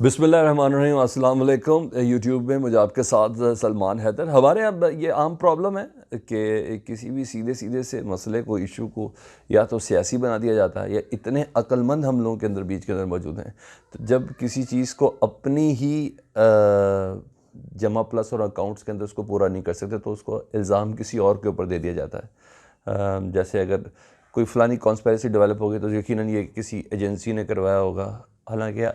बिस्मिल्लाहिर्रहमानिर्रहीम, अस्सलाम वालेकुम। यूट्यूब में मुझे आपके साथ सलमान हैदर। हमारे यहाँ ये आम प्रॉब्लम है कि किसी भी सीधे सीधे से मसले को, इशू को या तो सियासी बना दिया जाता है, या इतने अक्लमंद हम लोगों के अंदर बीच के अंदर मौजूद हैं, तो जब किसी चीज़ को अपनी ही जमा प्लस और अकाउंट्स के अंदर उसको पूरा नहीं कर सकते तो उसको इल्ज़ाम किसी और के ऊपर दे दिया जाता है। जैसे अगर कोई फ़लानी कॉन्स्पिरेसी डेवलप होगी तो यकीनन ये किसी एजेंसी ने करवाया होगा, हालांकि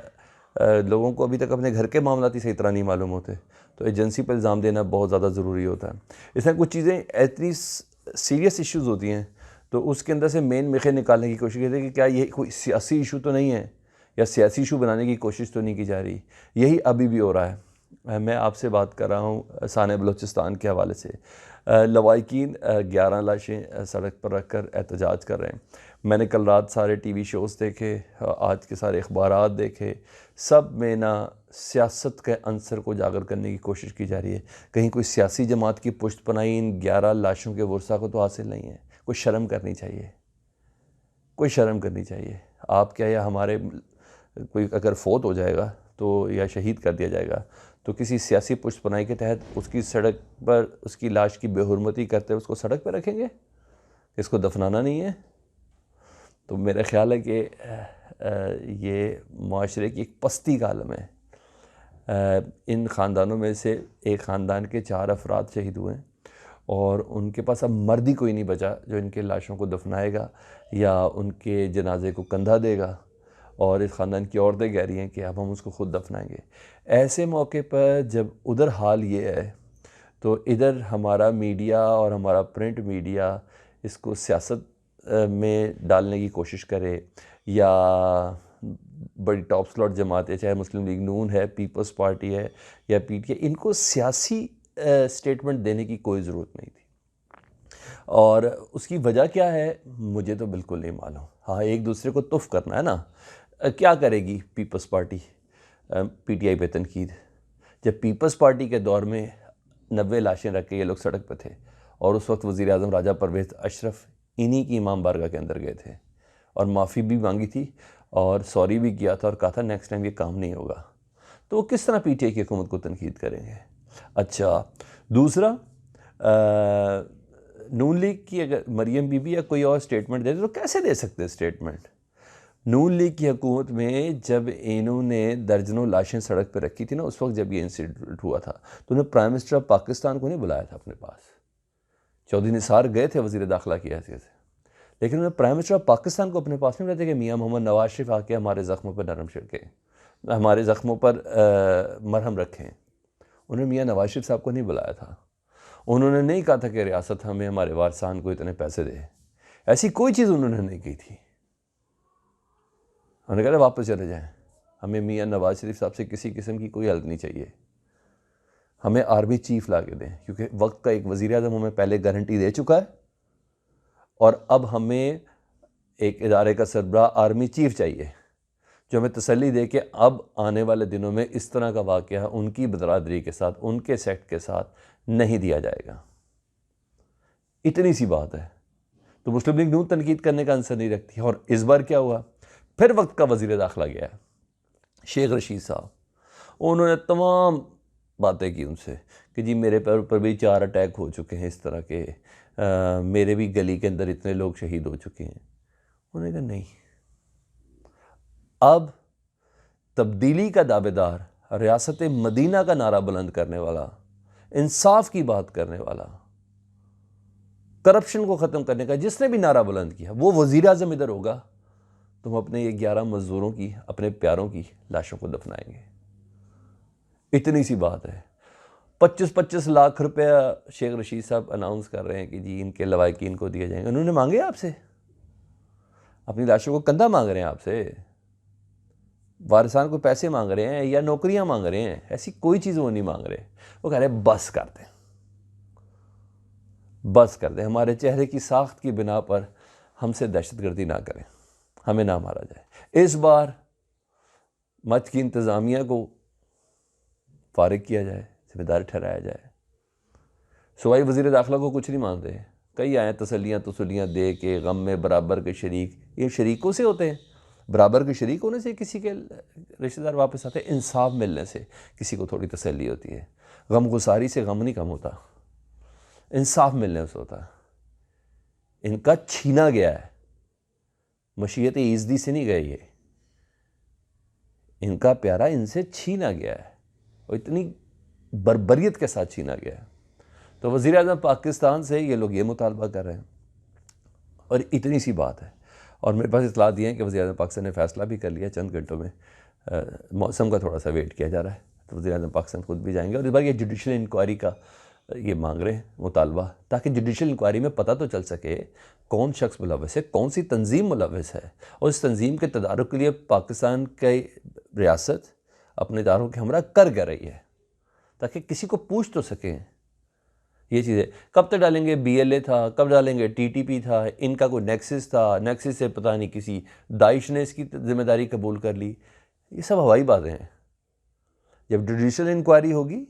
लोगों को अभी तक अपने घर के मामलात ही सही तरह नहीं मालूम होते, तो एजेंसी पर इल्ज़ाम देना बहुत ज़्यादा ज़रूरी होता है। इसमें कुछ चीज़ें इतनी सीरियस इश्यूज़ होती हैं तो उसके अंदर से मेन मिखे निकालने की कोशिश करते हैं कि क्या ये कोई सियासी इशू तो नहीं है, या सियासी इशू बनाने की कोशिश तो नहीं की जा रही। यही अभी भी हो रहा है। मैं आपसे बात कर रहा हूँ साने बलूचिस्तान के हवाले से। लवाकिन 11 लाशें सड़क पर रख कर एहतजाज कर रहे हैं। मैंने कल रात सारे टीवी शोज़ देखे, आज के सारे अखबारात देखे, सब में ना सियासत के अंसर को उजागर करने की कोशिश की जा रही है। कहीं कोई सियासी जमात की पुश्तपनाही इन 11 लाशों के वर्सा को तो हासिल नहीं है। कोई शर्म करनी चाहिए, कोई शर्म करनी चाहिए। आप क्या, या हमारे कोई अगर फ़ौत हो जाएगा तो, या शहीद कर दिया जाएगा तो किसी सियासी पुश्तपनाही के तहत उसकी सड़क पर उसकी लाश की बेहुरमती करते हुए उसको सड़क पर रखेंगे? इसको दफनाना नहीं है? तो मेरा ख़्याल है कि ये माशरे की एक पस्ती का आलम है। इन ख़ानदानों में से एक ख़ानदान के 4 अफराद शहीद हुए हैं और उनके पास अब मर्द ही कोई नहीं बचा जो इनके लाशों को दफनाएगा या उनके जनाजे को कंधा देगा, और इस ख़ानदान की औरतें कह रही हैं कि अब हम उसको ख़ुद दफनाएंगे। ऐसे मौके पर जब उधर हाल ये है तो इधर हमारा मीडिया और हमारा प्रिंट मीडिया इसको सियासत में डालने की कोशिश करे, या बड़ी टॉप स्लॉट जमातें, चाहे मुस्लिम लीग नून है, पीपल्स पार्टी है या पीटीआई, इनको सियासी स्टेटमेंट देने की कोई ज़रूरत नहीं थी। और उसकी वजह क्या है मुझे तो बिल्कुल नहीं मालूम। हाँ, एक दूसरे को तुफ करना है ना। क्या करेगी पीपल्स पार्टी पीटीआई पे तनकीद, जब पीपल्स पार्टी के दौर में 90 लाशें रख के ये लोग सड़क पर थे और उस वक्त वज़ीर आज़म राजा परवेज़ अशरफ इन्हीं की इमाम बारगाह के अंदर गए थे और माफ़ी भी मांगी थी और सॉरी भी किया था और कहा था नेक्स्ट टाइम ये काम नहीं होगा। तो वो किस तरह पीटीआई की हुकूमत को तनकीद करेंगे? अच्छा, दूसरा, नून लीग की अगर मरियम बीबी या कोई और स्टेटमेंट दे तो कैसे दे सकते हैं स्टेटमेंट? नून लीग की हुकूमत में जब इन्होंने दर्जनों लाशें सड़क पर रखी थी ना, उस वक्त जब ये इंसिडेंट हुआ था तो उन्होंने प्राइम मिनिस्टर ऑफ पाकिस्तान को नहीं बुलाया था अपने पास। चौधरी निसार गए थे वज़ीर दाखिला की हैसियत से, लेकिन उन्होंने प्राइम मिनिस्टर ऑफ पाकिस्तान को अपने पास नहीं बुलाया था कि मियाँ मोहम्मद नवाज शरीफ आके हमारे ज़ख्मों पर नरम छिड़कें, हमारे ज़ख्मों पर मरहम रखें। उन्होंने मियाँ नवाज शरीफ साहब को नहीं बुलाया था। उन्होंने नहीं कहा था कि रियासत हमें हमारे वारसान को इतने पैसे दे, ऐसी कोई चीज़ उन्होंने नहीं की थी। उन्होंने कहा वापस चले जाएं, हमें मियाँ नवाज शरीफ साहब से किसी किस्म की कोई हेल्प नहीं चाहिए, हमें आर्मी चीफ ला के दें, क्योंकि वक्त का एक वज़ीर आज़म हमें पहले गारंटी दे चुका है और अब हमें एक इदारे का सरबराह आर्मी चीफ चाहिए जो हमें तसल्ली दे कि अब आने वाले दिनों में इस तरह का वाक़या उनकी बरादरी के साथ, उनके सेक्ट के साथ नहीं दिया जाएगा। इतनी सी बात है। तो मुस्लिम लीग नून तनकीद करने का आंसर नहीं रखती। और इस बार क्या हुआ, फिर वक्त का वज़ीर दाखिला गया शेख रशीद साहब, उन्होंने तमाम बातें की उनसे कि जी मेरे पर भी 4 अटैक हो चुके हैं इस तरह के, मेरे भी गली के अंदर इतने लोग शहीद हो चुके हैं। उन्होंने कहा नहीं, अब तब्दीली का दावेदार, रियासत मदीना का नारा बुलंद करने वाला, इंसाफ की बात करने वाला, करप्शन को ख़त्म करने का जिसने भी नारा बुलंद किया वो वज़ीर आज़म इधर होगा तो हम अपने ये 11 मज़दूरों की, अपने प्यारों की लाशों को दफनाएंगे। इतनी सी बात है। 25-25 लाख रुपया शेख रशीद साहब अनाउंस कर रहे हैं कि जी इनके लवाकिन को दिए जाएंगे। उन्होंने मांगे आपसे, अपनी लाशों को कंधा मांग रहे हैं आपसे, वारिसान को पैसे मांग रहे हैं या नौकरियां मांग रहे हैं, ऐसी कोई चीज़ वो नहीं मांग रहे। वो कह रहे हैं बस कर दें, बस कर दें, हमारे चेहरे की साख्त की बिना पर हमसे दहशतगर्दी ना करें, हमें ना मारा जाए। इस बार मच की इंतज़ामिया को फारिग किया जाए, जिम्मेदार ठहराया जाए। सूबाई वज़ीर दाखिला को कुछ नहीं मानते, कई आए तसल्लियाँ तसल्लियाँ दे के गम में बराबर के शरीक, ये शरीकों से होते हैं। बराबर के शरीक होने से किसी के रिश्तेदार वापस आते, इंसाफ मिलने से किसी को थोड़ी तसल्ली होती है। गमगुसारी से गम नहीं कम होता, इंसाफ मिलने से होता है। इनका छीना गया है, मशीयत ईज़दी से नहीं गए ये, इनका प्यारा इनसे छीना गया है और इतनी बर्बरियत के साथ छीना गया है। तो वज़ीर आज़म पाकिस्तान से ये लोग ये मुतालबा कर रहे हैं और इतनी सी बात है। और मेरे पास इतला दिए हैं कि वज़ीर आज़म पाकिस्तान ने फ़ैसला भी कर लिया, चंद घंटों में। मौसम का थोड़ा सा वेट किया जा रहा है, तो वज़ीर आज़म पाकिस्तान खुद भी जाएंगे और इस बार ये जुडिशल इंक्वायरी का ये मांग रहे हैं मुतालबा, ताकि जुडिशल इंक्वायरी में पता तो चल सके कौन शख्स मुलव्वस है, कौन सी तंजीम मुलव्वस है, और इस तंजीम के तदारुक के लिए पाकिस्तान की रियासत अपने इदारों के हमरा कर क्या रही है, ताकि किसी को पूछ तो सकें ये चीज़ें। कब तक डालेंगे BLA था, कब डालेंगे TTP था, इनका कोई नेक्सिस था, नेक्सिस से पता नहीं किसी दाइश ने इसकी जिम्मेदारी कबूल कर ली। ये सब हवाई बातें हैं। जब जुडिशल इंक्वायरी होगी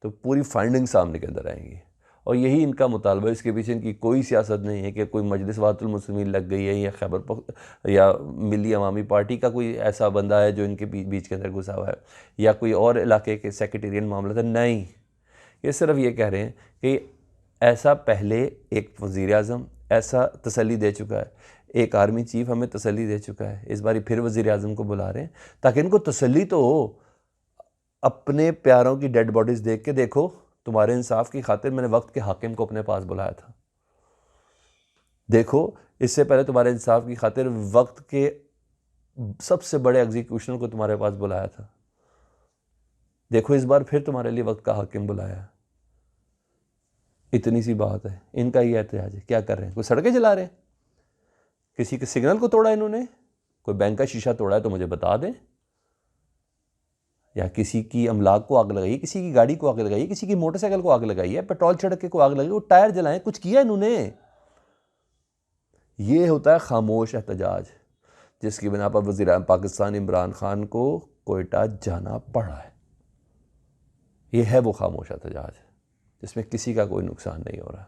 तो पूरी फाइंडिंग सामने के अंदर आएंगी और यही इनका मुतालबा। इसके पीछे इनकी कोई सियासत नहीं है कि कोई मजलिस वातुल मुस्लिमीन लग गई है या खैबर या मिली अवामी पार्टी का कोई ऐसा बंदा है जो इनके बीच के अंदर घुसा हुआ है, या कोई और इलाके के सेक्रेटेरियन मामला था। नहीं, ये सिर्फ ये कह रहे हैं कि ऐसा पहले एक वज़ीर आज़म ऐसा तसल्ली दे चुका है, एक आर्मी चीफ हमें तसल्ली दे चुका है, इस बारी फिर वज़ीर आज़म को बुला रहे हैं ताकि इनको तसल्ली तो हो। अपने प्यारों की डेड बॉडीज़ देख के देखो, तुम्हारे इंसाफ की खातिर मैंने वक्त के हाकिम को अपने पास बुलाया था। देखो, इससे पहले तुम्हारे इंसाफ की खातिर वक्त के सबसे बड़े एग्जीक्यूशनर को तुम्हारे पास बुलाया था। देखो, इस बार फिर तुम्हारे लिए वक्त का हाकिम बुलाया। इतनी सी बात है। इनका ये एहतजाज है। क्या कर रहे हैं? कोई सड़कें जला रहे हैं, किसी के सिग्नल को तोड़ा इन्होंने, कोई बैंक का शीशा तोड़ा है तो मुझे बता दें, या किसी की अमलाक को आग लगाई, किसी की गाड़ी को आग लगाई, किसी की मोटरसाइकिल को आग लगाई है, पेट्रोल छिड़क को आग लगाई, वो टायर जलाएं, कुछ किया इन्होंने। ये होता है खामोश एहतजाज, जिसकी बिना पर वज़ीर आज़म पाकिस्तान इमरान खान को कोयटा जाना पड़ा है। ये है वो खामोश एहतजाज जिसमें किसी का कोई नुकसान नहीं हो रहा।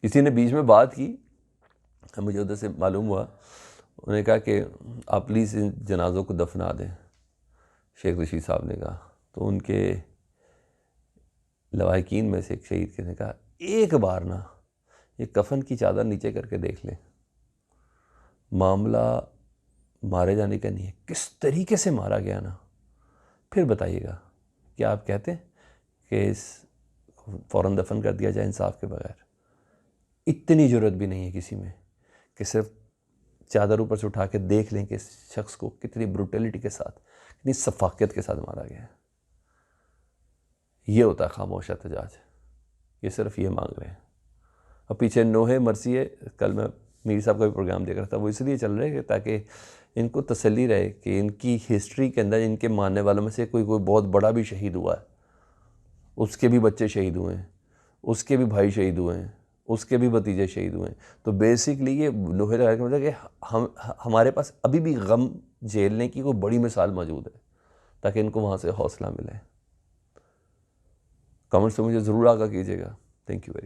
किसी ने बीच में बात की, मुझे उधर से मालूम हुआ, उन्होंने कहा कि आप प्लीज़ इन जनाज़ों को दफना दें। शेख रशीद साहब ने कहा, तो उनके लवाहिकीन में से एक शहीद ने कहा, एक बार ना ये कफन की चादर नीचे करके देख लें, मामला मारे जाने का नहीं है, किस तरीके से मारा गया ना, फिर बताइएगा क्या आप कहते हैं कि इस फ़ौरन दफन कर दिया जाए इंसाफ के बगैर। इतनी ज़रूरत भी नहीं है किसी में कि सिर्फ चादर ऊपर से उठा के देख लें कि इस शख्स को कितनी ब्रूटलिटी के साथ, कितनी सफाकियत के साथ मारा गया है। ये होता है खामोश एहतजाज। ये सिर्फ ये मांग रहे हैं। और पीछे नोहे मर्सी है, कल मैं मीर साहब का भी प्रोग्राम देख रहा था, वो इसलिए चल रहे हैं ताकि इनको तसल्ली रहे कि इनकी हिस्ट्री के अंदर इनके मानने वालों में से कोई बहुत बड़ा भी शहीद हुआ है, उसके भी बच्चे शहीद हुए हैं, उसके भी भाई शहीद हुए हैं, उसके भी भतीजे शहीद हुए हैं। तो बेसिकली ये नोहे का मतलब कि हमारे पास अभी भी गम झेलने की कोई बड़ी मिसाल मौजूद है, ताकि इनको वहाँ से हौसला मिले। कमेंट्स में मुझे ज़रूर आगाह कीजिएगा। Thank you very much.